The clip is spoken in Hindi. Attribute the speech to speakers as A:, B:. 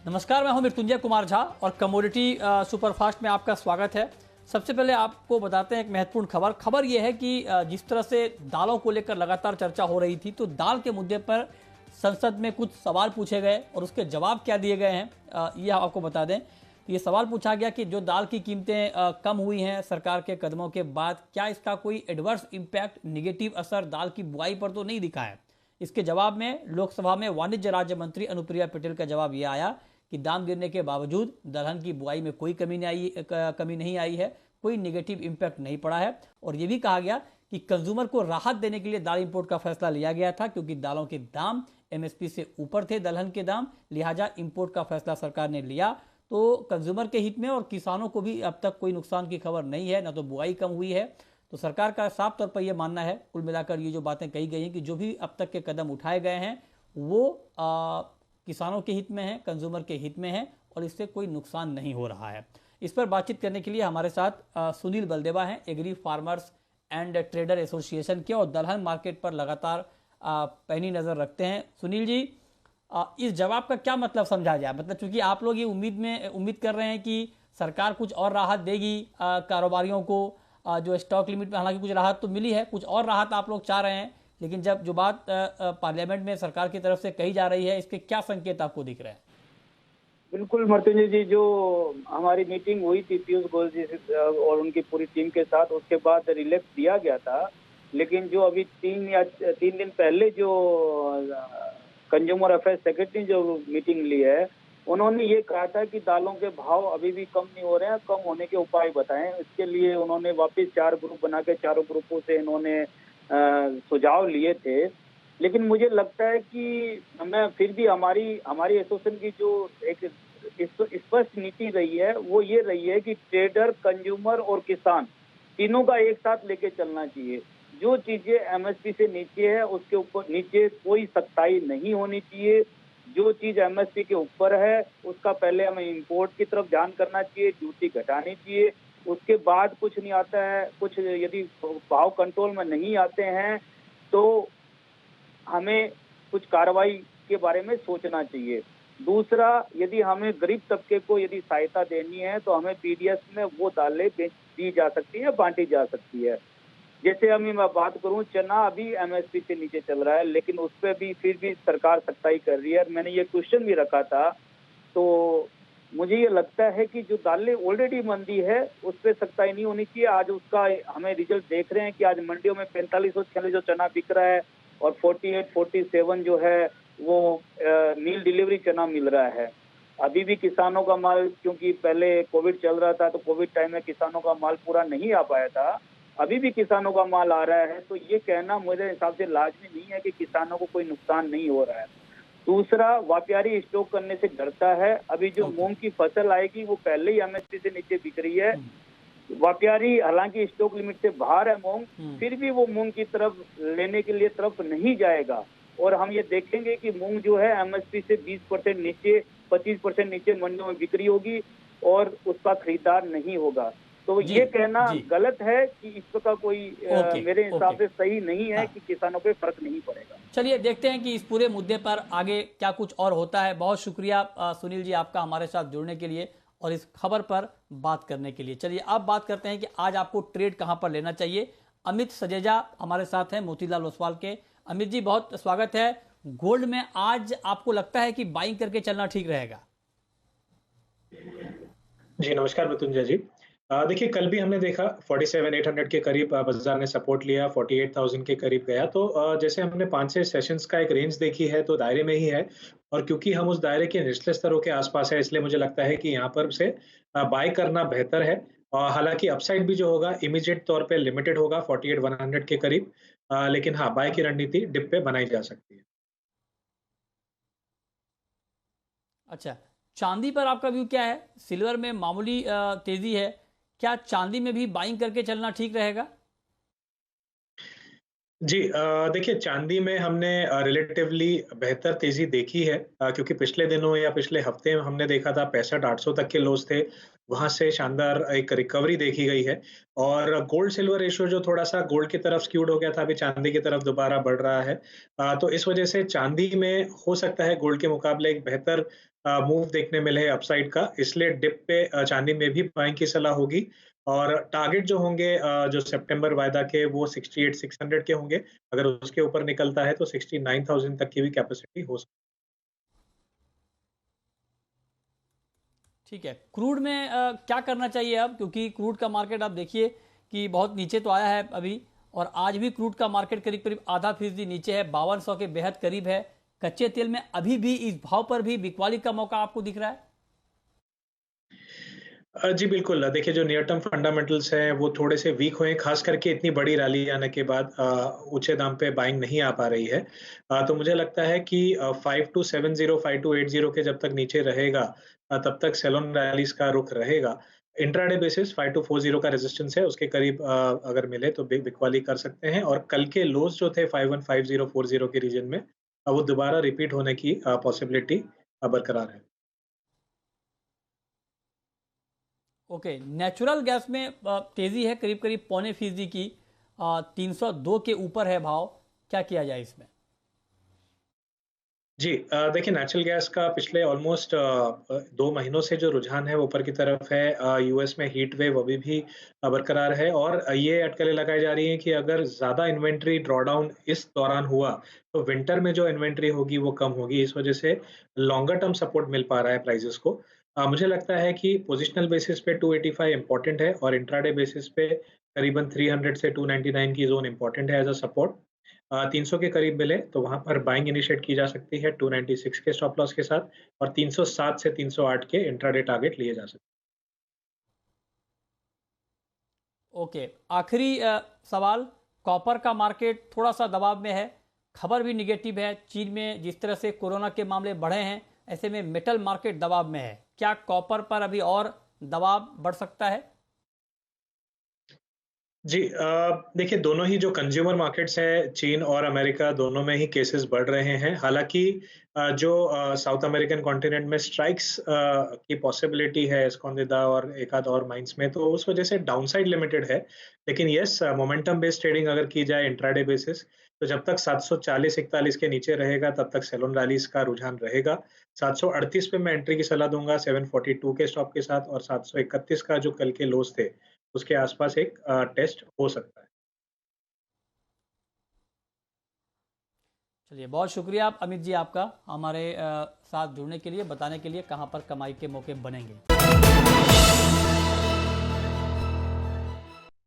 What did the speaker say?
A: नमस्कार, मैं हूं मृत्युंजय कुमार झा और कमोडिटी सुपरफास्ट में आपका स्वागत है। सबसे पहले आपको बताते हैं एक महत्वपूर्ण खबर यह है कि जिस तरह से दालों को लेकर लगातार चर्चा हो रही थी, तो दाल के मुद्दे पर संसद में कुछ सवाल पूछे गए और उसके जवाब क्या दिए गए हैं ये आपको बता दें। ये सवाल पूछा गया कि जो दाल की कीमतें कम हुई हैं सरकार के कदमों के बाद, क्या इसका कोई एडवर्स इम्पैक्ट, निगेटिव असर दाल की बुआई पर तो नहीं दिखा है। इसके जवाब में लोकसभा में वाणिज्य राज्य मंत्री अनुप्रिया पटेल का जवाब यह आया कि दाम गिरने के बावजूद दलहन की बुआई में कोई कमी नहीं आई है, कोई नेगेटिव इम्पैक्ट नहीं पड़ा है। और यह भी कहा गया कि कंज्यूमर को राहत देने के लिए दाल इंपोर्ट का फैसला लिया गया था, क्योंकि दालों के दाम एमएसपी से ऊपर थे दलहन के दाम, लिहाजा इंपोर्ट का फैसला सरकार ने लिया। तो कंज्यूमर के हित में और किसानों को भी अब तक कोई नुकसान की खबर नहीं है, न तो बुआई कम हुई है। तो सरकार का साफ तौर पर यह मानना है, कुल मिलाकर ये जो बातें कही गई हैं कि जो भी अब तक के कदम उठाए गए हैं वो किसानों के हित में है, कंज्यूमर के हित में है और इससे कोई नुकसान नहीं हो रहा है। इस पर बातचीत करने के लिए हमारे साथ सुनील बलदेवा हैं, agri farmers and trader association के और दलहन मार्केट पर लगातार पैनी नज़र रखते हैं। सुनील जी, इस जवाब का क्या मतलब समझा जाए? मतलब चूंकि आप लोग ये उम्मीद कर रहे हैं कि सरकार कुछ और राहत देगी कारोबारियों को, जो स्टॉक लिमिट में हालांकि कुछ राहत तो मिली है, कुछ और राहत आप लोग चाह रहे हैं, लेकिन जब जो बात पार्लियामेंट में सरकार की तरफ से कही जा रही है, इसके क्या संकेत आपको दिख रहे हैं?
B: बिल्कुल मृत्युंजय जी, जो हमारी मीटिंग हुई थी पीयूष गोयल जी से और उनकी पूरी टीम के साथ, उसके बाद रिलैक्स दिया गया था। लेकिन जो अभी 3 दिन पहले जो कंज्यूमर अफेयर्स सेक्रेटरी जो मीटिंग ली है, उन्होंने ये कहा था कि दालों के भाव अभी भी कम नहीं हो रहे हैं, कम होने के उपाय बताएं। इसके लिए उन्होंने वापस 4 ग्रुप बना के चारों ग्रुपों से इन्होंने सुझाव लिए थे। लेकिन मुझे लगता है कि हमें फिर भी हमारी एसोसिएशन की जो एक स्पष्ट नीति रही है वो ये रही है कि ट्रेडर, कंज्यूमर और किसान तीनों का एक साथ लेके चलना चाहिए। जो चीजें एमएसपी से नीचे है उसके ऊपर नीचे कोई सख्ताई नहीं होनी चाहिए। जो चीज एमएसपी के ऊपर है उसका पहले हमें इंपोर्ट की तरफ ध्यान करना चाहिए, ड्यूटी घटानी चाहिए। उसके बाद कुछ नहीं आता है, कुछ यदि भाव कंट्रोल में नहीं आते हैं तो हमें कुछ कार्रवाई के बारे में सोचना चाहिए। दूसरा, यदि हमें गरीब तबके को यदि सहायता देनी है तो हमें पीडीएस में वो दालें दी जा सकती है, बांटी जा सकती है। जैसे अभी मैं बात करूं, चना अभी एमएसपी से नीचे चल रहा है, लेकिन उस पर भी फिर भी सरकार सख्ताई कर रही है। मैंने ये क्वेश्चन भी रखा था, तो मुझे ये लगता है कि जो दालें ऑलरेडी मंदी है उस पर सख्ताई नहीं होनी चाहिए। आज उसका हमें रिजल्ट देख रहे हैं कि आज मंडियों में 45 और 46 जो चना बिक रहा है और 48, 47 जो है वो मील डिलीवरी चना मिल रहा है। अभी भी किसानों का माल, क्योंकि पहले कोविड चल रहा था तो कोविड टाइम में किसानों का माल पूरा नहीं आ पाया था, अभी भी किसानों का माल आ रहा है। तो ये कहना मेरे हिसाब से लाजमी नहीं है कि किसानों को कोई नुकसान नहीं हो रहा है। दूसरा, व्यापारी स्टॉक करने से डरता है। अभी जो मूंग की फसल आएगी वो पहले ही एमएसपी से नीचे बिक रही है। व्यापारी हालांकि स्टॉक लिमिट से बाहर है मूंग, फिर भी वो मूंग की तरफ लेने के लिए तरफ नहीं जाएगा। और हम ये देखेंगे कि मूंग जो है एमएसपी से 20% नीचे, 25% नीचे मंडियों में बिक्री होगी और उसका खरीदार नहीं होगा। तो ये कहना गलत है कि इसका कोई मेरे हिसाब से सही नहीं है कि किसानों पे फर्क नहीं पड़ेगा।
A: चलिए देखते हैं कि इस पूरे मुद्दे पर आगे क्या कुछ और होता है। बहुत शुक्रिया सुनील जी आपका हमारे साथ जुड़ने के लिए और इस खबर पर बात करने के लिए। चलिए अब बात करते हैं कि आज आपको ट्रेड कहां पर लेना चाहिए। अमित सजेजा हमारे साथ हैं मोतीलाल ओसवाल के। अमित जी, बहुत स्वागत है। गोल्ड में आज आपको लगता है कि बाइंग करके चलना ठीक रहेगा?
C: जी नमस्कार मृत्युंजय जी। देखिए, कल भी हमने देखा 47,800 के करीब बाजार ने सपोर्ट लिया, 48,000 के करीब गया। तो जैसे हमने 5-6 सेशंस का एक रेंज देखी है तो दायरे में ही है, और क्योंकि हम उस दायरे के निचले स्तरों के आसपास है, इसलिए मुझे लगता है कि यहाँ पर से बाय करना बेहतर है। हालांकि अपसाइड भी जो होगा इमीडिएट तौर पे लिमिटेड होगा 48,100 के करीब, लेकिन हाँ, बाय की रणनीति डिप पे बनाई जा सकती है।
A: अच्छा, चांदी पर आपका व्यू क्या है? सिल्वर में मामूली तेजी है, क्या चांदी में भी बाइंग करके चलना ठीक रहेगा?
C: जी देखिए चांदी में हमने रिलेटिवली बेहतर तेजी देखी है क्योंकि पिछले दिनों या पिछले हफ्ते हमने देखा था 65-800 तक के लोज थे। वहां से शानदार एक रिकवरी देखी गई है और गोल्ड सिल्वर रेशियो जो थोड़ा सा गोल्ड की तरफ स्क्यूड हो गया था, अभी चांदी की तरफ दोबारा बढ़ रहा है। तो इस वजह से चांदी में हो सकता है गोल्ड के मुकाबले एक बेहतर मूव देखने मिले अपसाइड का, इसलिए डिप पे चांदी में भी बाइंग की सलाह होगी। और टारगेट जो होंगे जो सितंबर वायदा के वो 68,600 के होंगे। अगर उसके ऊपर निकलता है तो 69,000 तक की भी कैपेसिटी हो सकती
A: ठीक है, क्रूड में क्या करना चाहिए अब, क्योंकि क्रूड का मार्केट आप देखिए कि बहुत नीचे तो आया है अभी, और आज भी क्रूड का मार्केट करीब करीब आधा फीसदी नीचे है, 5200 के बेहद करीब है। कच्चे तेल में अभी भी इस भाव पर भी बिकवाली का मौका आपको दिख रहा है?
C: जी बिल्कुल। देखिए जो नियर टर्म फंडामेंटल्स हैं वो थोड़े से वीक हुए हैं, ख़ास करके इतनी बड़ी रैली आने के बाद ऊँचे दाम पे बाइंग नहीं आ पा रही है। तो मुझे लगता है कि 5270 5280 के जब तक नीचे रहेगा तब तक सेल ऑन रैलीज़ का रुख रहेगा। इंट्राडे बेसिस 5240 का रेजिस्टेंस है, उसके करीब अगर मिले तो बिकवाली कर सकते हैं और कल के लोज़ जो थे 515040 के रीजन में वो दोबारा रिपीट होने की पॉसिबिलिटी बरकरार है।
A: ओके, नेचुरल गैस में तेजी है करीब करीब पौने फीसदी की, 302 के ऊपर है भाव। क्या किया जाए इसमें?
C: जी देखिए नेचुरल गैस का पिछले ऑलमोस्ट 2 महीनों से जो रुझान है वो ऊपर की तरफ है। यूएस में हीट वेव अभी भी बरकरार है और ये अटकलें लगाई जा रही हैं कि अगर ज़्यादा इन्वेंट्री ड्रॉडाउन इस दौरान हुआ, तो विंटर में जो इन्वेंट्री होगी वो कम होगी। इस वजह से लॉन्गर टर्म सपोर्ट मिल पा रहा है प्राइसेज़ को। मुझे लगता है कि पोजिशनल बेसिस पे 285 इम्पोर्टेंट है और इंट्राडे बेसिस पे करीबन 300 से 299 की ज़ोन इम्पोर्टेंट है एज़ अ सपोर्ट। 300 के करीब मिले तो वहाँ पर बाइंग इनिशिएट की जा सकती है 296 के स्टॉप लॉस के साथ और 307 से 308 के इंट्राडे टारगेट लिए जा सकते हैं।
A: ओके, आखिरी सवाल, कॉपर का मार्केट थोड़ा सा दबाव में है, खबर भी निगेटिव है, चीन में जिस तरह से कोरोना के मामले बढ़े हैं, ऐसे में मेटल मार्केट दबाव में है। क्या कॉपर पर अभी और दबाव बढ़ सकता है?
C: जी देखिए दोनों ही जो कंज्यूमर मार्केट्स हैं, चीन और अमेरिका दोनों में ही केसेस बढ़ रहे हैं। हालाँकि जो साउथ अमेरिकन कॉन्टिनेंट में स्ट्राइक्स की पॉसिबिलिटी है एस्कॉन्दिदा और एक आध और माइंस में, तो उस वजह से डाउनसाइड लिमिटेड है। लेकिन येस मोमेंटम बेस्ड ट्रेडिंग अगर की जाए इंट्राडे बेसिस, तो जब तक 740-41 के नीचे रहेगा तब तक सेल ऑन रैलीज़ का रुझान रहेगा। 738 पे मैं एंट्री की सलाह दूँगा 742 के स्टॉप के साथ और 731 का जो कल के लोज़ थे उसके आसपास एक टेस्ट हो सकता है।
A: चलिए, बहुत शुक्रिया अमित जी आपका हमारे साथ जुड़ने के लिए, बताने के लिए कहाँ पर कमाई के मौके बनेंगे।